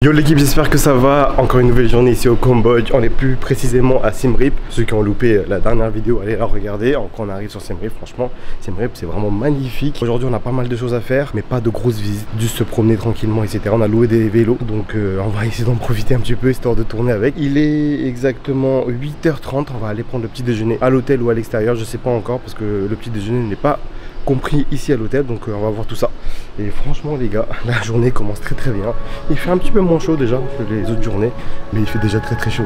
Yo l'équipe, j'espère que ça va. Encore une nouvelle journée ici au Cambodge. On est plus précisément à Siem Reap. Ceux qui ont loupé la dernière vidéo, allez la regarder. Quand on arrive sur Siem Reap, franchement, Siem Reap c'est vraiment magnifique. Aujourd'hui on a pas mal de choses à faire, mais pas de grosses visites, juste se promener tranquillement, etc. On a loué des vélos, donc on va essayer d'en profiter un petit peu histoire de tourner avec. Il est exactement 8h30. On va aller prendre le petit déjeuner à l'hôtel ou à l'extérieur, je sais pas encore, parce que le petit déjeuner n'est pas compris ici à l'hôtel, donc on va voir tout ça. Et franchement les gars, la journée commence très bien. Il fait un petit peu moins chaud déjà que les autres journées, mais il fait déjà très chaud.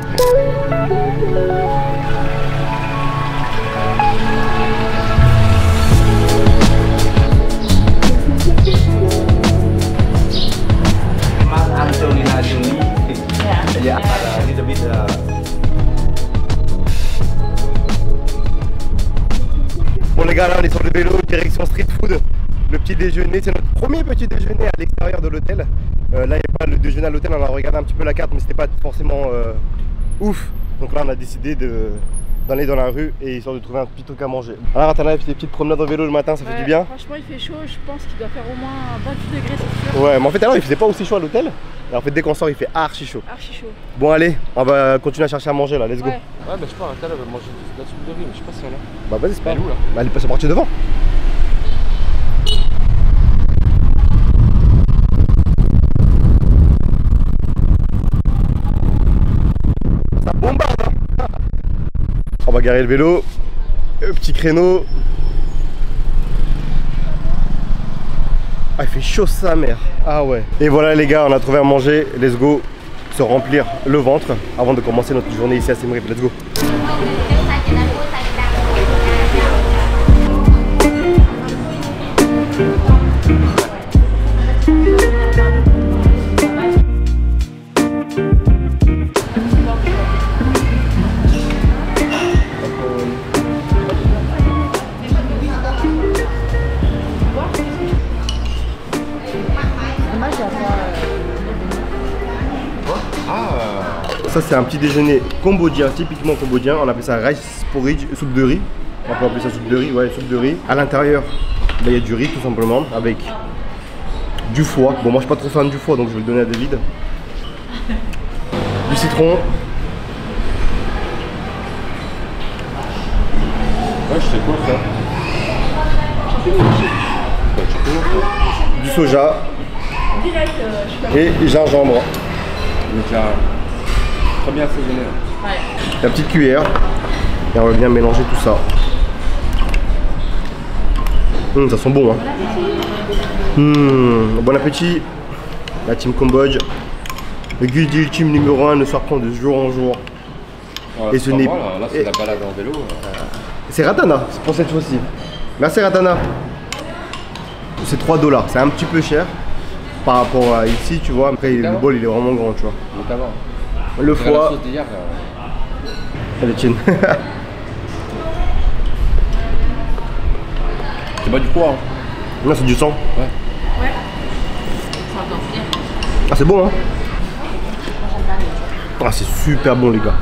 Bon les gars, là on est sur le vélo, direction street food. Le petit déjeuner, c'est notre premier petit déjeuner à l'extérieur de l'hôtel. Là il n'y a pas le déjeuner à l'hôtel, on a regardé un petit peu la carte, mais c'était pas forcément ouf. Donc là on a décidé d'aller dans la rue et histoire de trouver un petit truc à manger. Alors Ratana, des petites promenades en vélo le matin, ça fait du bien. Franchement il fait chaud, je pense qu'il doit faire au moins 28 degrés, c'est sûr. Ouais, mais en fait alors il faisait pas aussi chaud à l'hôtel. En fait dès qu'on sort il fait archi chaud. Archi chaud. Bon allez, on va continuer à chercher à manger là, let's go. Ouais, bah je sais pas, un va manger de la soupe de riz, mais je sais pas si elle a. Bah vas-y, c'est pas où là. Bah elle est passée partie devant. Ça bombarde hein. On va garer le vélo. Petit créneau. Ah il fait chaud sa mère. Ah ouais. Et voilà les gars, on a trouvé à manger. Let's go. Se remplir le ventre avant de commencer notre journée ici à Siem Reap. Let's go. Ça c'est un petit déjeuner cambodgien, typiquement cambodgien. On appelle ça rice porridge, soupe de riz. On peut appeler ça soupe de riz, ouais, soupe de riz. À l'intérieur, il y a du riz tout simplement avec du foie. Bon moi je suis pas trop fan du foie donc je vais le donner à David. Du citron. Ouais, je sais quoi ça. Du soja. Et gingembre. Donc là, très bien assaisonné. Ouais. La petite cuillère. Et on va bien mélanger tout ça. Ça sent bon hein. Bon appétit. La team Cambodge. Le guide ultime numéro 1 ne surprend de jour en jour. Voilà, et ce n'est là c'est la balade en vélo. C'est Ratana, c'est pour cette fois-ci. Merci Ratana. C'est 3 $. C'est un petit peu cher par rapport à ici, tu vois. Après le bol il est vraiment grand, tu vois. Notamment. Le foie. La sauce d'hier. Elle est tienne. C'est pas du poids. Hein. Non, c'est du sang. Ouais. Ouais. Ça va bien. Ah, c'est bon, hein. Ah, c'est super bon, les gars.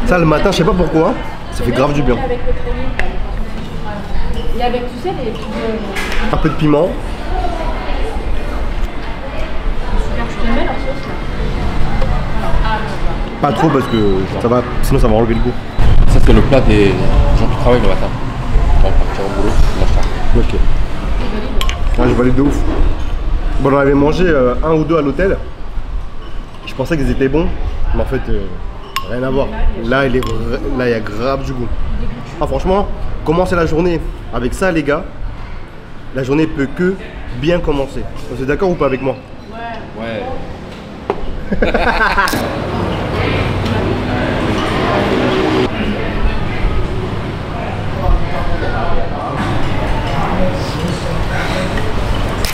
Ça, le matin, je sais pas pourquoi, ça fait grave du bien. Avec le crémier, et avec, tu sais, les petits... Un peu de piment. Tu te mets la sauce là. Pas trop parce que ça va, sinon ça va enlever le goût. Ça c'est le plat des gens qui travaillent le matin. On va partir au boulot, on mange ça. Ok. Ah, je valide de ouf. Bon, on avait mangé un ou deux à l'hôtel. Je pensais qu'ils étaient bons, mais en fait, rien à voir. Là, il y a grave du goût. Ah, franchement, commencer la journée avec ça, les gars, la journée peut que bien commencer. Vous êtes d'accord ou pas avec moi? Ouais.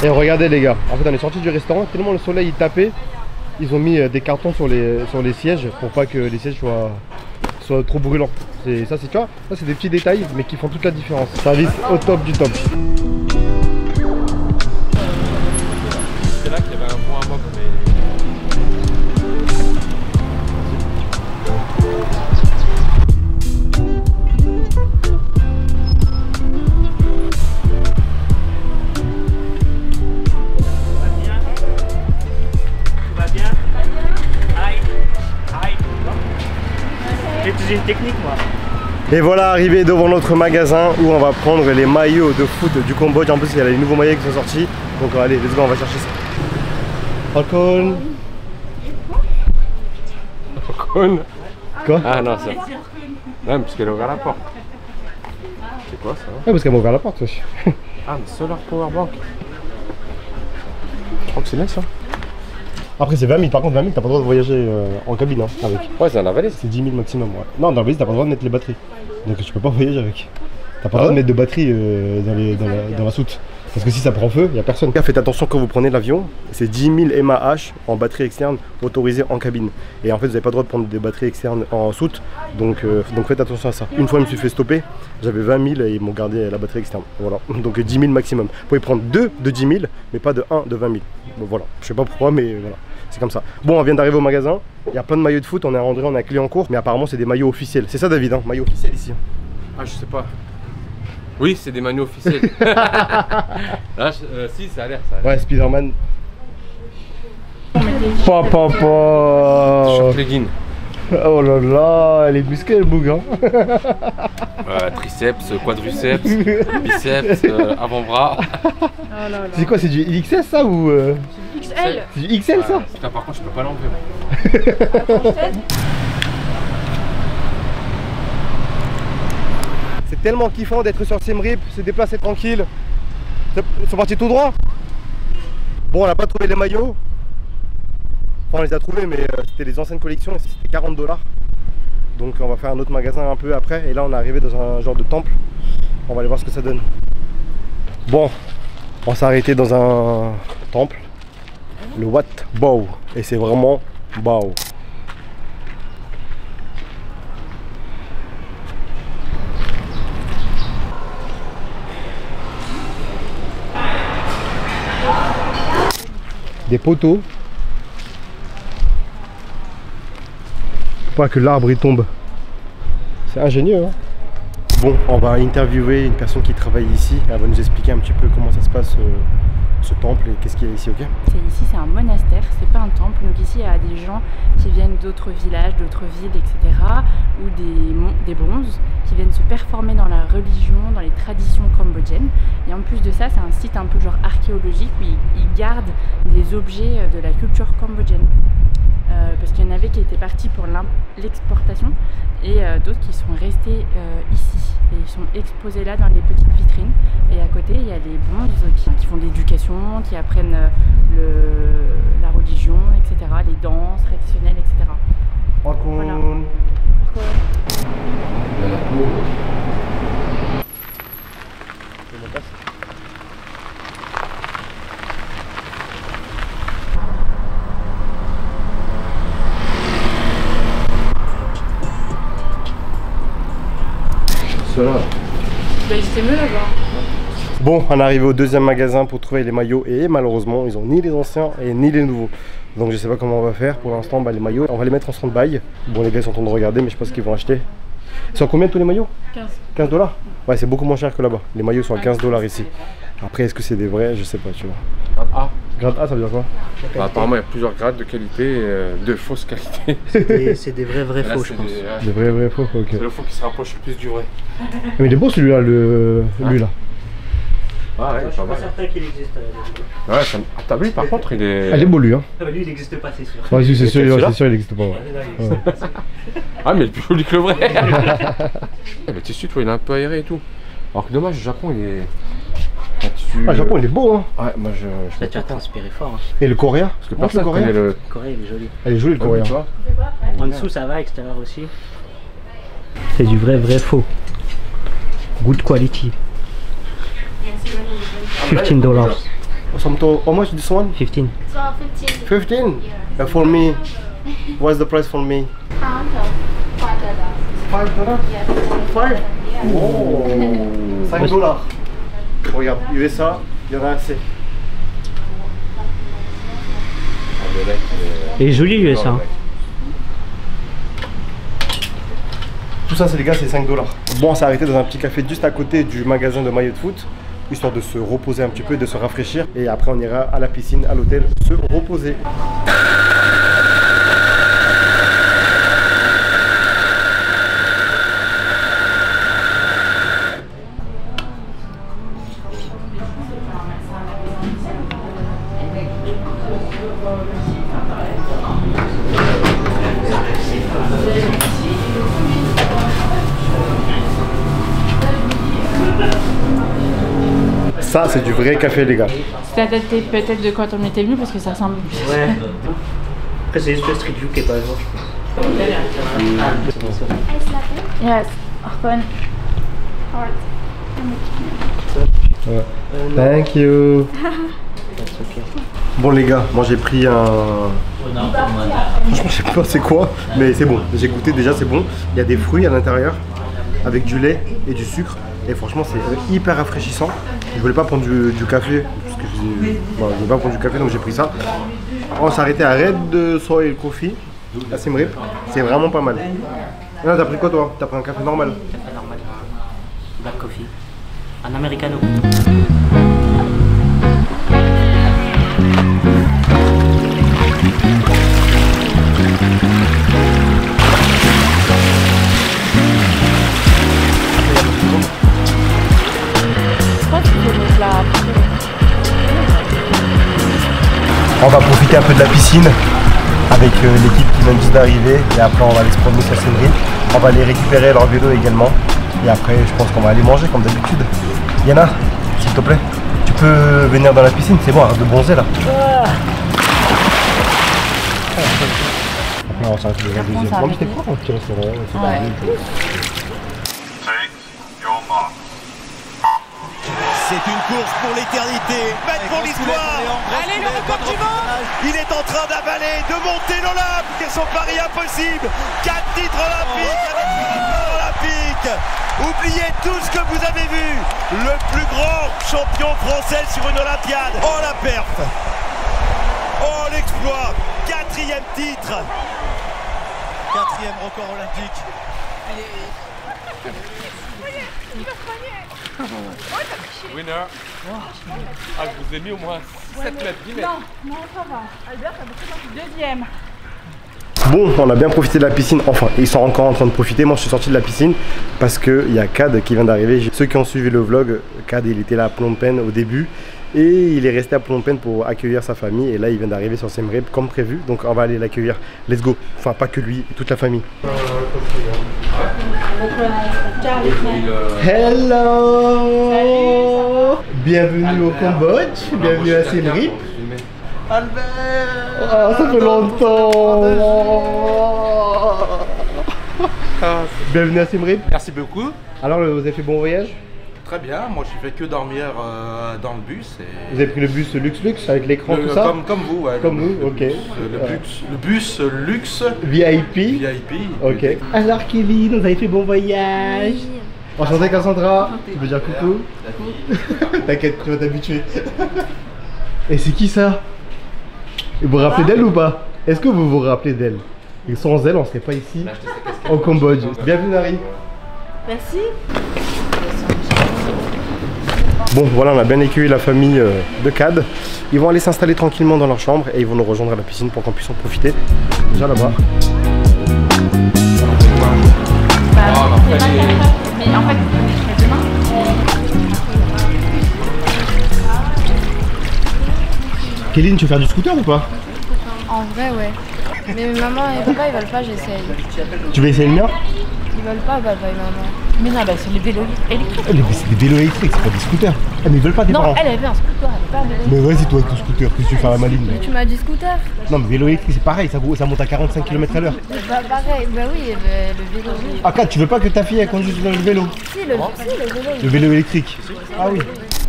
Et regardez les gars, en fait on est sorti du restaurant, tellement le soleil il tapait, ils ont mis des cartons sur les sièges pour pas que les sièges soient trop brûlants. Ça c'est, tu vois, ça c'est des petits détails mais qui font toute la différence. Service au top du top. C'est là qu'il y avait un point à moi mais... Tout va bien? utilisé une technique, moi. Et voilà, arrivé devant notre magasin où on va prendre les maillots de foot du Cambodge. En plus, il y a les nouveaux maillots qui sont sortis. Donc allez, let's go, on va chercher ça. Alcool. Alcool. Quoi? Ah non, c'est. Non, parce qu'elle a ouvert la porte. C'est quoi ça? Ouais, parce qu'elle m'a ouvert la porte aussi. Ah, mais Solar Powerbank. Je crois que c'est bien ça. Après, c'est 20 000. Par contre, 20 000, t'as pas le droit de voyager en cabine hein, avec. Ouais, c'est un valise. C'est 10 000 maximum. Ouais. Non, dans la valise, t'as pas le droit de mettre les batteries. Donc tu peux pas voyager avec. T'as pas le droit de mettre de batterie dans la soute. Parce que si ça prend feu, il n'y a personne. Faites attention quand vous prenez l'avion, c'est 10 000 mAh en batterie externe autorisée en cabine. Et en fait, vous n'avez pas le droit de prendre des batteries externes en soute, donc faites attention à ça. Une fois, je me suis fait stopper, j'avais 20 000 et ils m'ont gardé la batterie externe. Voilà, donc 10 000 maximum. Vous pouvez prendre 2 de 10 000, mais pas de 1 de 20 000. Bon, voilà, je sais pas pourquoi, mais voilà, c'est comme ça. Bon, on vient d'arriver au magasin, il y a plein de maillots de foot, on est rentré, on a clé en cours, mais apparemment, c'est des maillots officiels. C'est ça, David, hein, maillot officiel ici. Ah, je sais pas. Oui, c'est des maillots officiels. Là, si, ça a l'air. Ouais, Spider-Man. Papa. Short legging. Oh là là, elle est musclée le boug, hein. Triceps, quadriceps, biceps, avant-bras. Oh là là. C'est quoi, c'est du XS ça ou XL. C'est du XL ça? Putain, par contre, je peux pas l'enlever. C'est tellement kiffant d'être sur Siem Reap, se déplacer tranquille. Ils sont partis tout droit. Bon, on n'a pas trouvé les maillots. Enfin, on les a trouvés, mais c'était les anciennes collections et c'était 40 $. Donc on va faire un autre magasin un peu après. Et là, on est arrivé dans un genre de temple. On va aller voir ce que ça donne. Bon, on s'est arrêté dans un temple. Le Wat Bow. Et c'est vraiment Bow. Des poteaux pour pas que l'arbre il tombe. C'est ingénieux hein. Bon, on va interviewer une personne qui travaille ici. Elle va nous expliquer un petit peu comment ça se passe ce temple et qu'est-ce qu'il y a ici, ok? Ici c'est un monastère, c'est pas un temple. Donc ici il y a des gens qui viennent d'autres villages, d'autres villes, etc. Ou des bronzes qui viennent se performer dans la religion, dans les traditions cambodgiennes. Et en plus de ça, c'est un site un peu genre archéologique où ils gardent des objets de la culture cambodgienne. Parce qu'il y en avait qui étaient partis pour l'exportation et d'autres qui sont restés ici. Et ils sont exposés là dans les petites vitrines. Et à côté, il y a les bonzes qui font de l'éducation, qui apprennent la religion, etc. Les danses traditionnelles, etc. Voilà. Cela. Bah, c'était mieux là-bas. Bon, on est arrivé au deuxième magasin pour trouver les maillots et malheureusement, ils ont ni les anciens et ni les nouveaux. Donc je sais pas comment on va faire. Pour l'instant, bah, les maillots, on va les mettre en stand-by. Bon, les gars sont en train de regarder, mais je pense qu'ils vont acheter. Ils sont à combien tous les maillots? 15 $. Ouais, c'est beaucoup moins cher que là-bas. Les maillots sont à 15 $ ici. Après, est-ce que c'est des vrais? Je sais pas, tu vois. Grade A. Grade A, ça veut dire quoi? Bah, apparemment, il y a plusieurs grades de qualité, de fausse qualité. C'est des vrais Là, faux, je pense. Des vrais faux, ok. C'est le faux qui se rapproche le plus du vrai. Mais il est beau celui-là, lui là. Ah ouais, Je pas suis pas mal. certain qu'il existe. Ouais, ça... Ah, t'as vu, par contre, il est... Ah, il est beau lui, hein. Ah, bah, lui, il n'existe pas, c'est sûr. Ouais, si, c'est sûr, celui-là il n'existe pas. Ouais. Ah, mais il est plus joli que le vrai. Le tissu, tu vois, il est un peu aéré et tout. Alors que dommage, le Japon, il est... Ah, le Japon, il est beau, hein. Ouais, moi, je Là, tu as transpiré fort. Hein. Et le coréen? Parce que Montre personne le coréen. connaît le... Le Corée, il est joli. Elle est jolie, le coréen. Tu vois. En dessous, ça va, extérieur aussi. C'est du vrai faux. Good quality. $15. Somto, how much this one? 15. So 15. 15? For me, what's the price for me? Pound of $5. $5? Yes. 5? Yeah. Oh, 5 $. Regarde, USA, il y en a assez. Il est joli, lui, ça. Tout ça, c'est les gars, c'est 5 $. Bon, on s'est arrêté dans un petit café juste à côté du magasin de maillots de foot, histoire de se reposer un petit peu, de se rafraîchir. Et après, on ira à la piscine, à l'hôtel, se reposer. Ça, c'est du vrai café, les gars. C'était adapté peut-être de quand on était venu parce que ça ressemble. Ouais. Après, c'est juste le street view qui est pas à jour, je pense. Yes, open. Ouais. Thank you. Bon les gars, moi j'ai pris un... Franchement je sais pas c'est quoi, mais c'est bon. J'ai goûté déjà, c'est bon. Il y a des fruits à l'intérieur, avec du lait et du sucre. Et franchement c'est hyper rafraîchissant. Je voulais pas prendre du café, parce que je voulais pas prendre du café donc j'ai pris ça. On s'est arrêté à Red Soil Coffee, à Siem Reap. C'est vraiment pas mal. Là t'as pris quoi toi? T'as pris un café normal? Café normal. Black coffee. Un americano. On va profiter un peu de la piscine avec l'équipe qui vient juste d'arriver et après on va aller se promener sur Siem Reap. On va aller récupérer leur vélo également et après je pense qu'on va aller manger comme d'habitude. Yana, s'il te plaît, tu peux venir dans la piscine, c'est bon, arrête de bronzer là. Après on s'arrête de la deuxième. Non mais c'était quoi un petit restaurant? C'est une course pour l'éternité, même pour l'histoire. Allez, le record du monde. Il est en train d'avaler, de monter l'Olympe, qui est son pari impossible. 4 titres olympiques avec une victoire olympique. Oubliez tout ce que vous avez vu. Le plus grand champion français sur une Olympiade. Oh la perf. Oh l'exploit. 4e titre. 4e record olympique. Winner. Ah, je vous ai mis au moins 7 mètres, 10 mètres. Non, ça va. Albert, t'as beaucoup deuxième. Bon, on a bien profité de la piscine, enfin ils sont encore en train de profiter. Moi je suis sorti de la piscine parce qu'il y a Kad qui vient d'arriver. Ceux qui ont suivi le vlog, Kad il était là à Phnom Penh au début et il est resté à Phnom Penh pour accueillir sa famille et là il vient d'arriver sur Siem Reap comme prévu, donc on va aller l'accueillir. Let's go, enfin pas que lui, toute la famille. Hello. Bienvenue au Cambodge, bienvenue à Siem Reap. Albert. Ah, ça fait longtemps. Bienvenue à Siem Reap. Merci beaucoup. Alors vous avez fait bon voyage? Très bien, moi je fais que dormir dans le bus. Et... Vous avez pris le bus Lux avec l'écran tout ça? Comme vous, ouais. Comme vous, ok. Le bus luxe. VIP. Ok. Alors Kevin, vous avez fait bon voyage? Oui. Enchanté Cassandra. Tu veux dire coucou? T'inquiète, tu vas t'habituer. Et c'est qui ça? Vous vous rappelez d'elle ou pas? Est-ce que vous vous rappelez d'elle? Et sans elle, on serait pas ici au Cambodge. Bienvenue Nari. Merci. Bon voilà, on a bien accueilli la famille de Kad. Ils vont aller s'installer tranquillement dans leur chambre et ils vont nous rejoindre à la piscine pour qu'on puisse en profiter. Déjà là-bas. Mais en fait, je ferai demain. Kéline, tu veux faire du scooter ou pas? En vrai, ouais. Mais maman et papa ils veulent pas, j'essaye. Tu veux essayer le mien? Ils veulent pas, papa et maman. Mais non, bah c'est les vélos électriques. C'est des vélos électriques, c'est pas des scooters. Ah, mais ils veulent pas tes parents. Non, elle avait un scooter, elle avait pas un vélo. Mais vas-y toi avec ton scooter, qu'est-ce que tu fais à la maline? Tu m'as dit scooter? Non mais vélo électrique c'est pareil, ça monte à 45 km/h. Bah pareil, bah oui, le vélo. Ah Kad, tu veux pas que ta fille elle conduise le vélo? Si, le vélo. Le vélo électrique. Ah oui.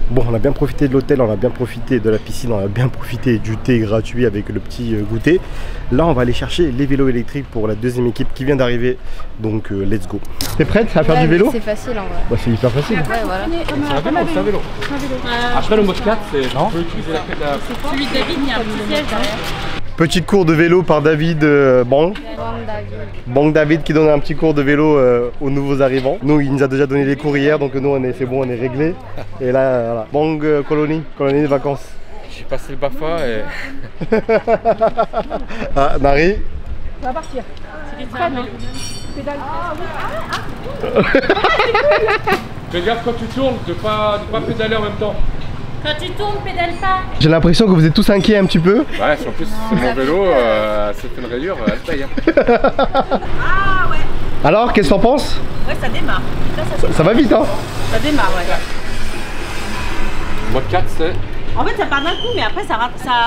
Bon, on a bien profité de l'hôtel, on a bien profité de la piscine, on a bien profité du thé gratuit avec le petit goûter. Là, on va aller chercher les vélos électriques pour la deuxième équipe qui vient d'arriver. Donc, let's go. T'es prête à faire du vélo? C'est facile en vrai. Bah, c'est hyper facile. Ouais, voilà. C'est un vélo. Après le mode 4, c'est... Non. Tu peux utiliser la... Celui de David, il y a un petit siège derrière. Petit cours de vélo par David Bang David qui donne un petit cours de vélo aux nouveaux arrivants. Nous, il nous a déjà donné les cours hier, donc nous, c'est bon, on est réglé. Et là, voilà. Bang colonie de vacances. J'ai passé le BAFA et... Ah, Nari. Ça va partir. C'est des trains, non? Pédale. Fais gaffe quand tu tournes, de pas pédaler en même temps. Quand tu tournes, pédale pas. J'ai l'impression que vous êtes tous inquiets un petit peu. Ouais, en plus, c'est mon vélo, c'est fait une rayure, elle paye. Ah ouais. Alors, qu'est-ce que t'en penses? Ouais, ça démarre. Ça va vite, hein? Ça démarre, ouais. Mode 4, c'est. En fait, ça part d'un coup, mais après, ça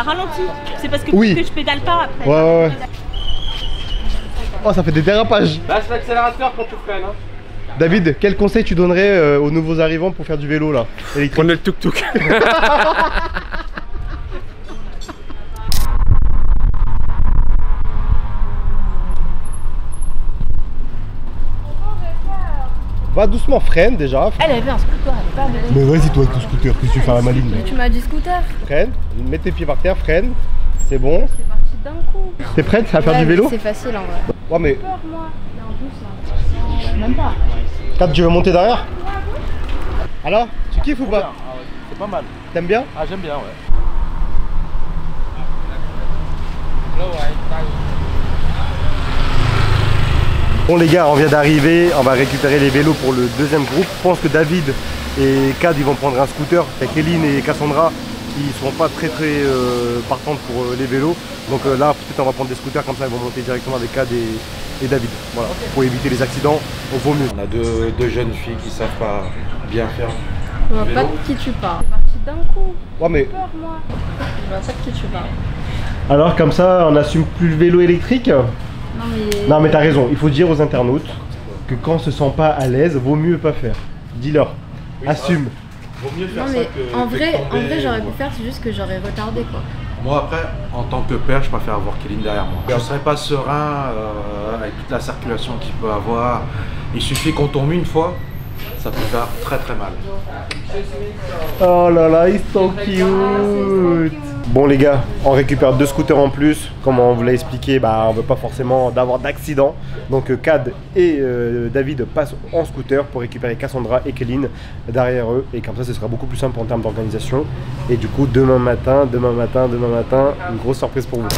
ralentit. C'est parce que, Oui. que je pédale pas après. Ouais. Oh, ça fait des dérapages. Lâche l'accélérateur quand tu freines. Hein. David, quel conseil tu donnerais aux nouveaux arrivants pour faire du vélo là, électrique? Prenez le tuk-tuk. Va doucement, freine déjà. Elle avait un scooter, elle est pas un vélo. Mais vas-y toi avec ton scooter, qu'est-ce que tu fais à la maline? Tu m'as dit scooter. Freine, mets tes pieds par terre, freine, c'est bon. C'est parti d'un coup. T'es prête à faire Ouais, du vélo? C'est facile en vrai. Ouais mais... Peur moi. Il est en douce là. Même pas. Kat, tu veux monter derrière? Alors, tu kiffes ou pas? C'est pas mal. T'aimes bien? Ah, j'aime bien, ouais. Bon les gars, on vient d'arriver, on va récupérer les vélos pour le deuxième groupe. Je pense que David et Kad ils vont prendre un scooter. Avec Kéline et Cassandra qui seront pas très partantes pour les vélos. Donc là peut-être on va prendre des scooters comme ça, ils vont monter directement avec Kad et David. Voilà, pour éviter les accidents, au vaut mieux. On a deux jeunes filles qui savent pas bien faire. Je vois pas de qui tu parles. C'est parti d'un coup. Ouais mais... Peur moi. Je vois pas de qui tu parles. Alors comme ça on assume plus le vélo électrique? Non mais t'as raison, il faut dire aux internautes que quand on se sent pas à l'aise, vaut mieux pas faire. Dis-leur, oui, assume. Vaut mieux faire Non mais en vrai j'aurais pu faire, c'est juste que j'aurais retardé quoi. Moi après, en tant que père, je préfère avoir Kéline derrière moi. Je serais pas serein avec toute la circulation qu'il peut avoir. Il suffit qu'on tombe une fois, ça peut faire très mal. Oh là là, ils sont cute. Bon les gars, on récupère 2 scooters en plus. Comme on vous l'a expliqué, on veut pas forcément d'avoir d'accident. Donc Kad et David passent en scooter pour récupérer Cassandra et Kéline derrière eux. Et comme ça, ce sera beaucoup plus simple en termes d'organisation. Et du coup, demain matin, une grosse surprise pour vous.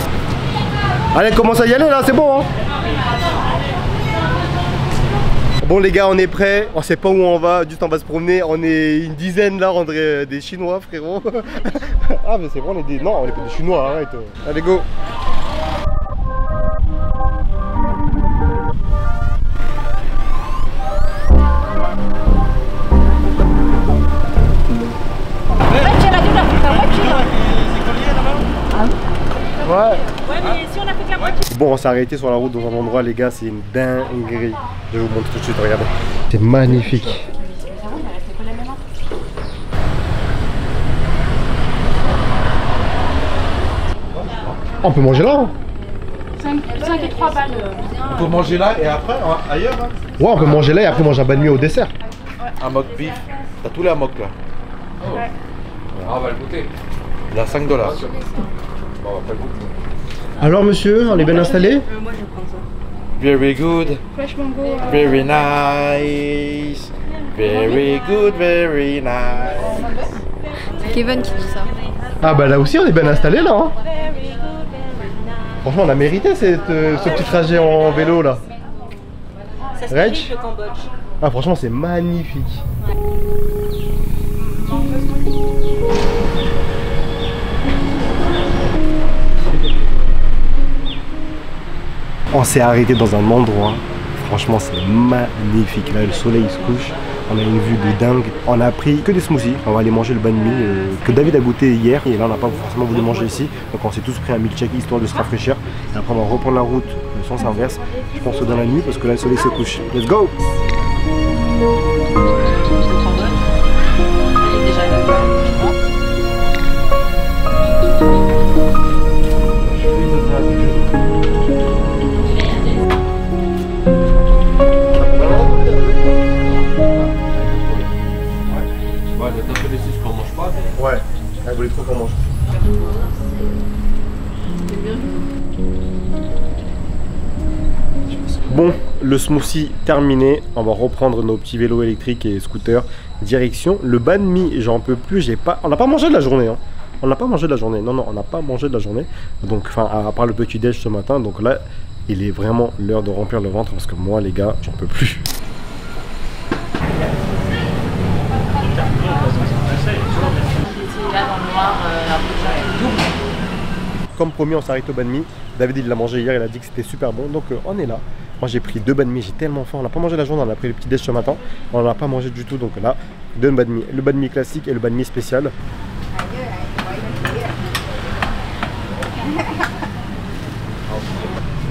Allez, commence à y aller là, c'est bon hein. Bon les gars, on est prêts, on sait pas où on va, juste on va se promener, on est une dizaine là, on dirait des Chinois frérot. Ah mais c'est vrai, on est des... Non, on est pas des Chinois, arrête. Allez go. Ouais. Ouais, mais si on a fait que la moitié. Bon, on s'est arrêté sur la route dans un endroit, les gars, c'est une dinguerie. Je vais vous montrer tout de suite, regardez. C'est magnifique. On peut manger là hein. 5 et 3 balles. On peut manger là et après, ailleurs hein. Ouais, on peut manger là et après manger un banh mi au dessert. Un mock beef. T'as tous les hammocks là. Ouais. Ah, on va le goûter. Il a 5 $. Bon, on va pas le goûter. Alors monsieur, on est bien installé? Moi je prends ça. Very good. Fresh mango. Very nice. Very good, very nice. C'est Kevin qui dit ça. Ah bah là aussi on est bien installé là hein. Franchement on a mérité ce petit trajet en vélo là. Ça se Reg? fait le Cambodge. Ah franchement c'est magnifique. On s'est arrêté dans un endroit, franchement c'est magnifique. Là le soleil se couche, on a une vue de dingue. On a pris que des smoothies, on va aller manger le banh mi que David a goûté hier. Et là on n'a pas forcément voulu manger ici, donc on s'est tous pris un milkshake histoire de se rafraîchir. Et après on va reprendre la route sens inverse, je pense dans la nuit parce que là le soleil se couche. Let's go! Ouais, elle voulait trop qu'on mange. Bon, le smoothie terminé, on va reprendre nos petits vélos électriques et scooters. Direction le banh mi, j'en peux plus, on n'a pas mangé de la journée. Hein. On n'a pas mangé de la journée, non, on n'a pas mangé de la journée. Donc, enfin, à part le petit déj ce matin, donc là, il est vraiment l'heure de remplir le ventre parce que moi, les gars, j'en peux plus. comme promis, on s'arrête au banh mi. David il l'a mangé hier, il a dit que c'était super bon, donc on est là. Moi j'ai pris 2 banh mi, j'ai tellement faim. On n'a pas mangé la journée, on a pris le petit déj ce matin. On n'en a pas mangé du tout, donc là, 2 banh mi. Le banh mi classique et le banh mi spécial.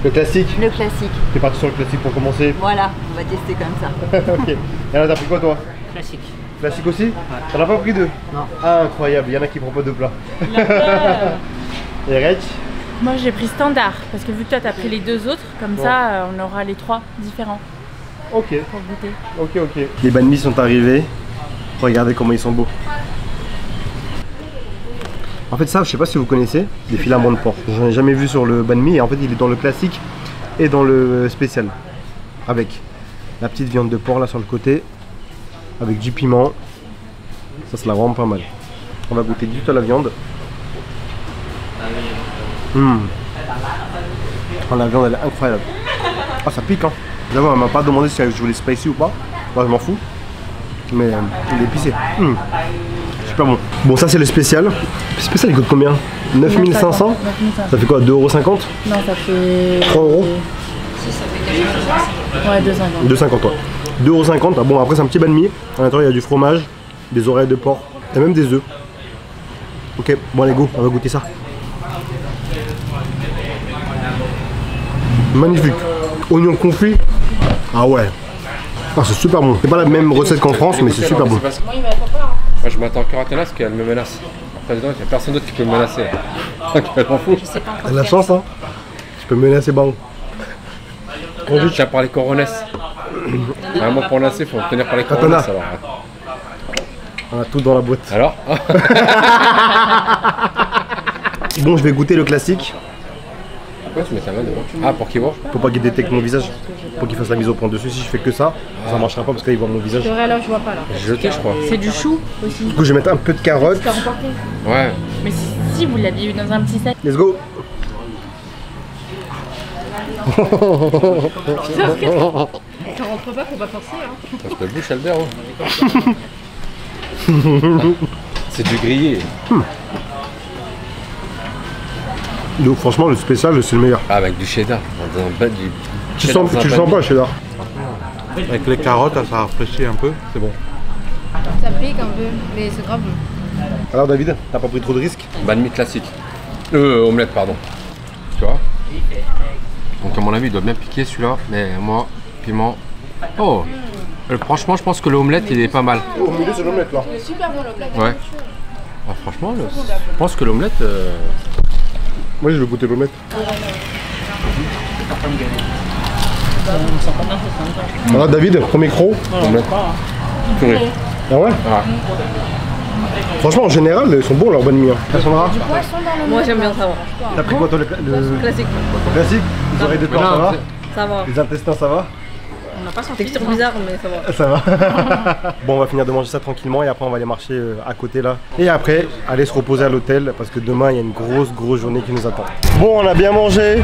Le classique. Le classique. T'es parti sur le classique pour commencer. Voilà, on va tester comme ça. Ok. Et alors t'as pris quoi toi? Classique. Classique aussi? T'en as pas pris 2? Non. Ah incroyable, il y en a qui prennent pas 2 plats. Et Rach? Moi j'ai pris standard parce que vu que toi t'as pris les 2 autres, comme ça on aura les 3 différents. Ok. Pour goûter. Ok. Les banh mi sont arrivés. Regardez comment ils sont beaux. En fait ça, je sais pas si vous connaissez, des filaments de porc. J'en ai jamais vu sur le banh mi et en fait il est dans le classique et dans le spécial. Avec la petite viande de porc là sur le côté. Avec du piment. Ça c'est vraiment pas mal. On va goûter juste à la viande. Oh, la viande elle est incroyable. Ah ça pique hein. D'abord elle m'a pas demandé si je voulais spicy ou pas. Moi je m'en fous. Mais il est épicé. Super bon. Bon ça c'est le spécial. Le spécial il coûte combien? 9500. Ça fait quoi? 2,50 €? Non ça fait... 3 €? Si ça fait 2,50 €. 2,50 €. 2,50 €. Ah, bon après c'est un petit banh mi. À l'intérieur il y a du fromage, des oreilles de porc et même des œufs. Ok, bon allez go, on va goûter ça. Magnifique. Oignon confit. Ah ouais. Ah, c'est super bon. C'est pas la même recette qu'en France, mais c'est super bon. Moi je m'attends encore à Thénas qu'elle me menace. Après, il n'y a personne d'autre qui peut me menacer. Elle m'en fout. Elle a la chance, hein. Je peux me menacer, bon. Je tiens par les coronesses. Vraiment pour menacer, il faut tenir par les coronesses. Alors. On a tout dans la boîte. Alors bon, je vais goûter le classique. Pourquoi tu mets ta main devant? Ah, pour qu'il voit? Faut pas qu'il détecte mon visage. Pour qu'il fasse la mise au point dessus. Si je fais que ça, ça marchera pas parce qu'il voit mon visage. C'est vrai, là, je vois pas là. Jeté, je crois. C'est du chou aussi. Du coup, je vais mettre un peu de carotte. Ouais. Mais si vous l'aviez eu dans un petit sac. Let's go. T'en rentres pas, faut pas forcer. Hein. Ça se fait bouche, Albert. C'est du grillé. Donc franchement le spécial c'est le meilleur. Ah avec du cheddar. Tu le sens pas le cheddar? Avec les carottes ça rafraîchit un peu, c'est bon. Ça pique un peu, mais c'est grave bon. Alors David, t'as pas pris trop de risques? Banh mi classique. Omelette pardon. Tu vois? Donc à mon avis il doit bien piquer celui-là. Mais moi, piment. Oh! Franchement je pense que l'omelette il est pas mal. Au milieu c'est l'omelette là. C'est super bon l'omelette. Ouais. Ah, franchement je pense que l'omelette... Moi je vais goûter l'omelette. Alors David, premier croc. Omelette. Purée. Ah ouais? Franchement en général ils sont bons leurs banh mi. Cassandra? Moi j'aime bien ça. T'as pris quoi toi le Classique. classique? Les oreilles de porc ça va? Ça va. Les intestins ça va? On n'a pas senti. Texture bizarre, mais ça va. Ça va. Bon on va finir de manger ça tranquillement et après on va aller marcher à côté là. Et après aller se reposer à l'hôtel parce que demain il y a une grosse journée qui nous attend. Bon on a bien mangé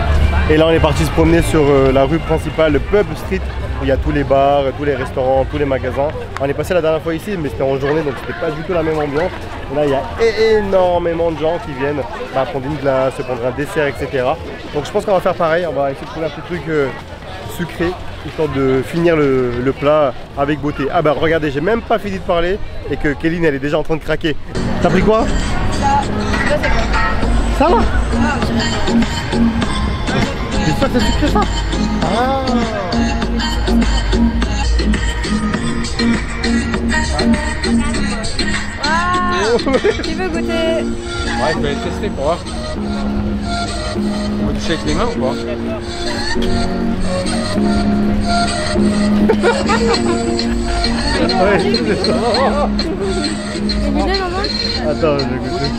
et là on est parti se promener sur la rue principale, le Pub Street, où il y a tous les bars, tous les restaurants, tous les magasins. On est passé la dernière fois ici mais c'était en journée donc c'était pas du tout la même ambiance. Et là il y a énormément de gens qui viennent prendre une glace, se prendre un dessert, etc. Donc je pense qu'on va faire pareil, on va essayer de trouver un petit truc sucré, histoire de finir le plat avec beauté. Ah bah regardez, j'ai même pas fini de parler et que Kéline elle est déjà en train de craquer. T'as pris quoi? Ça va? T'es sûr que c'est sucré ça? Ah. Tu veux goûter? Ouais, je vais aller tester pour voir. On va toucher avec les mains ou pas? Ouais, c'est ça. Tu veux goûter, maman? Attends, je vais goûter.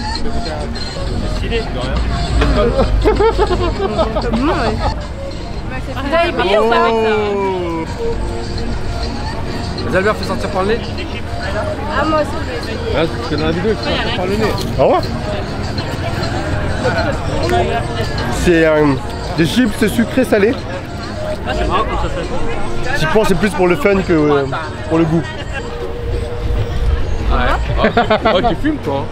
Vous avez payé ou pas avec ça? Les Albert fait sortir par le nez? Ah, moi aussi. Ouais, parce que dans la vidéo il fait sortir par le nez. Ah ouais? C'est des chips sucrés salés. Ah, c'est marrant comme ça fait. Je pense c'est plus pour le fun que pour le goût. Ouais. Oh, tu fumes toi?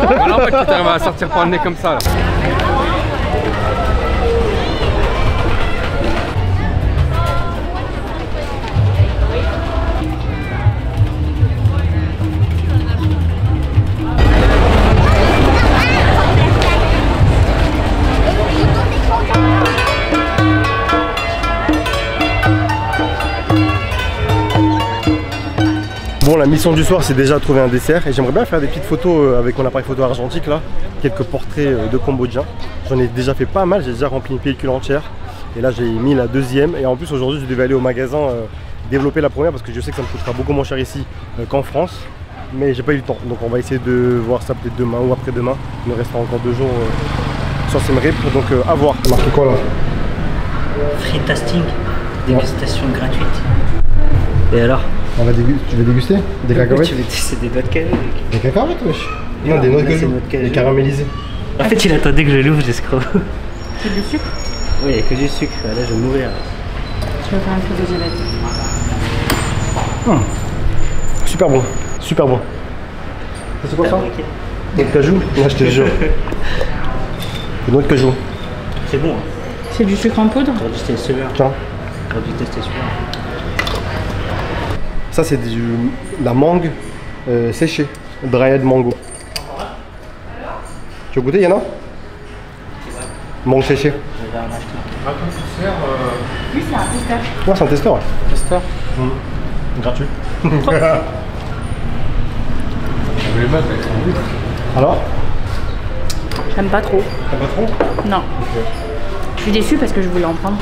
Voilà, en fait, tu t'arrives à sortir par le nez comme ça là. Bon, la mission du soir, c'est déjà trouver un dessert et j'aimerais bien faire des petites photos avec mon appareil photo argentique là, quelques portraits de Cambodgiens. J'en ai déjà fait pas mal, j'ai déjà rempli une pellicule entière et là j'ai mis la deuxième et en plus aujourd'hui je devais aller au magasin développer la première parce que je sais que ça me coûtera beaucoup moins cher ici qu'en France, mais j'ai pas eu le temps, donc on va essayer de voir ça peut-être demain ou après-demain. Il nous restera encore 2 jours sur Siem Reap, donc à voir. C'est marqué quoi là? Free tasting, dégustation gratuite. Et alors? Tu veux déguster? Des cacahuètes? C'est des noix de cajou. Des cacahuètes, wesh? Non, des noix de cajou. Des caramélisés. En fait, il attendait que je l'ouvre, l'escroc. C'est du sucre? Oui, il n'y a que du sucre. Là, je vais mourir. Je vais faire un peu de gelate. Super bon, super bon. C'est quoi ça? Noix de cajou? Là, je te jure. Des noix de cajou. C'est bon. Hein. C'est du sucre en poudre? J'aurais dû tester celui-là. Tiens. J'aurais dû tester celui-là. Ça, c'est la mangue séchée, dried mango. Tu veux goûter, Yana? Mangue séchée. Oui, c'est un testeur. Ouais, c'est un testeur. Ouais. Testeur. Gratuit. Je vais les mettre avec son huile. Alors? J'aime pas trop. T'aimes pas trop? Non. Je suis déçue parce que je voulais en prendre.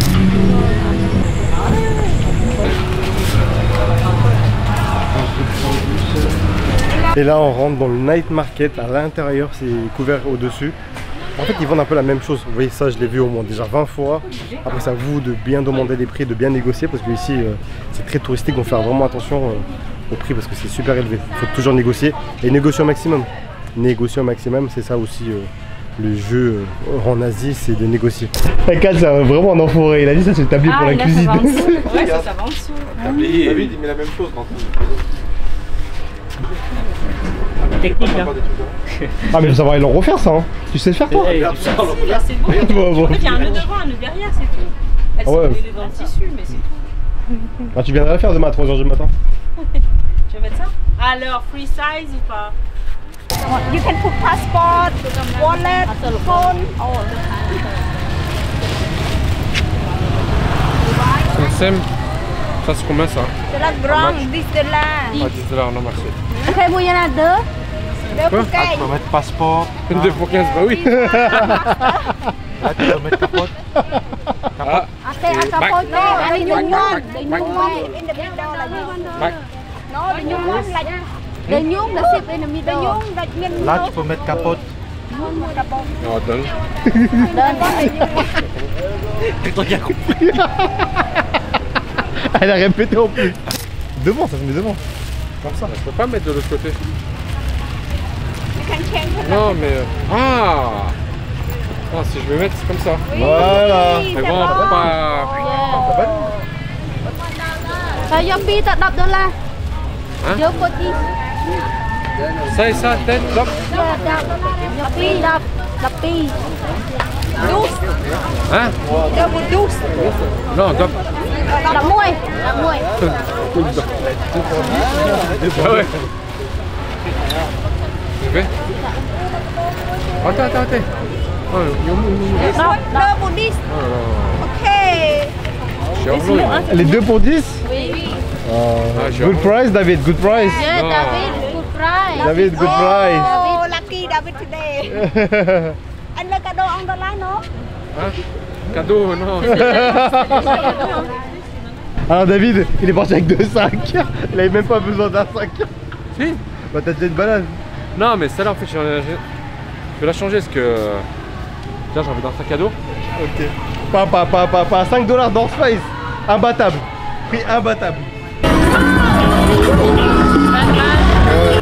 Et là on rentre dans le night market, à l'intérieur c'est couvert au-dessus. En fait ils vendent un peu la même chose, vous voyez ça je l'ai vu au moins déjà 20 fois. Après c'est à vous de bien demander les prix, de bien négocier parce que ici c'est très touristique, donc faire vraiment attention au prix parce que c'est super élevé. Il faut toujours négocier et négocier au maximum. Négocier au maximum, c'est ça aussi le jeu en Asie, c'est de négocier. Kat c'est vraiment un enfoiré, il a dit ça c'est le tablier pour la cuisine. Ouais, ça va en dessous. Tablier, David il met la même chose dans tout. Technique, hein. Ah mais le savoir ils l'ont refaire ça hein. Tu sais le faire toi? C'est bon. En fait, il y a un nœud devant, un nœud derrière, c'est tout. Elles sont mêlées dans le tissu, mais c'est tout. Ah, tu viendras le faire demain à 3h du matin. Tu vas mettre ça? Alors, free size ou pas? You can put passport, wallet, phone. Sam, ça c'est combien ça? C'est la grande, 10 $. Ah, 10 $, non merci. Ok, moi il y en a 2. 2 pour Ah, tu peux mettre passeport. 2 pour 15, bah oui. Là, tu peux mettre capote. Ah, Ok, à capote. The new one. The new one in the middle. No, the new one like the new, the zip in the middle. The new, like middle. Là, tu peux mettre capote. non, donne. Toi qui as compris. Elle a répété en plus. Devant, ça se met devant. Comme ça. Je peux pas mettre de l'autre côté. You can change. Non, mais. Ah! Non, si je vais mettre, c'est comme ça. Voilà. Mais bon, on peut pas. Yo pi tận $10. Hein? Yo có chi? Ça et ça, tête, hop. Yo pi 10 pi. 12. Hein? Yo một 12. Non, hop. 11. 11. Ah ouais. Tu fais? Attends. Oh, No, pour 10. Ok. Les 2 pour 10? Oui. Good price, David, good price. Yeah, David, good price. David, good price. Oh, lucky David today. Anh lấy cadeau ông đó lái nó. Hein? Cadeau, non. Alors David, il est parti avec 2 sacs. Il avait même pas besoin d'un sac. Si. Bah t'as déjà une banane. Non, mais celle-là, en fait, je vais la changer parce que. Là, j'ai envie d'un sac à dos. Ok. Pas 5 $ dans Space. Imbattable. Prix imbattable.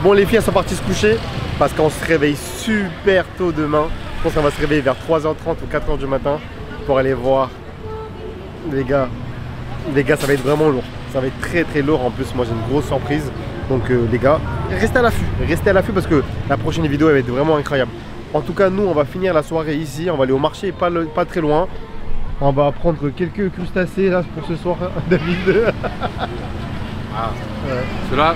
Bon les filles elles sont parties se coucher parce qu'on se réveille super tôt demain. Je pense qu'on va se réveiller vers 3h30 ou 4h du matin pour aller voir les gars. Les gars ça va être vraiment lourd. Ça va être très lourd en plus. Moi j'ai une grosse surprise. Donc les gars, restez à l'affût parce que la prochaine vidéo elle va être vraiment incroyable. En tout cas, nous on va finir la soirée ici, on va aller au marché pas très loin. On va prendre quelques crustacés là pour ce soir, David. Ah, cela,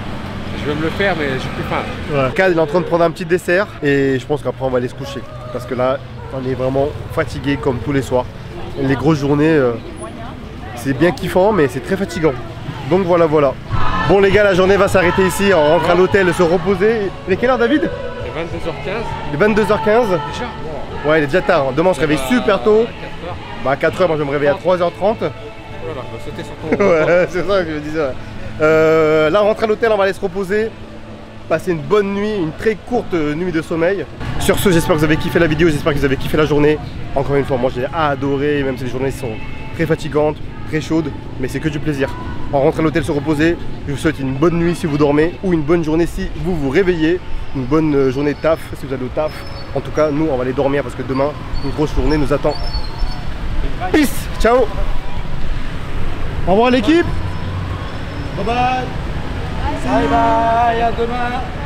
je vais me le faire, mais j'ai plus faim. Ouais. Cal il est en train de prendre un petit dessert et je pense qu'après on va aller se coucher parce que là on est vraiment fatigué comme tous les soirs. Les grosses journées, c'est bien kiffant mais c'est très fatigant. Donc voilà. Bon les gars, la journée va s'arrêter ici, on rentre à l'hôtel se reposer. Il est quelle heure David? Il est 22h15. Il est 22h15. Déjà? Ouais, il est déjà tard. Demain on se réveille super tôt. 4h. Bah à 4h, moi je vais me réveiller à 3h30. Voilà, je vais sauter sur ton... Ouais, c'est ça que je me disais. Ouais. Là on rentre à l'hôtel, on va aller se reposer. Passer une bonne nuit, une très courte nuit de sommeil. Sur ce, j'espère que vous avez kiffé la vidéo, j'espère que vous avez kiffé la journée. Encore une fois, moi j'ai adoré, même si les journées sont très fatigantes, très chaudes, mais c'est que du plaisir. On rentre à l'hôtel se reposer, je vous souhaite une bonne nuit si vous dormez, ou une bonne journée si vous vous réveillez, une bonne journée de taf si vous allez au taf. En tout cas, nous on va aller dormir parce que demain, une grosse journée nous attend. Peace, ciao. Au revoir l'équipe. Bye bye. Bye bye, à demain.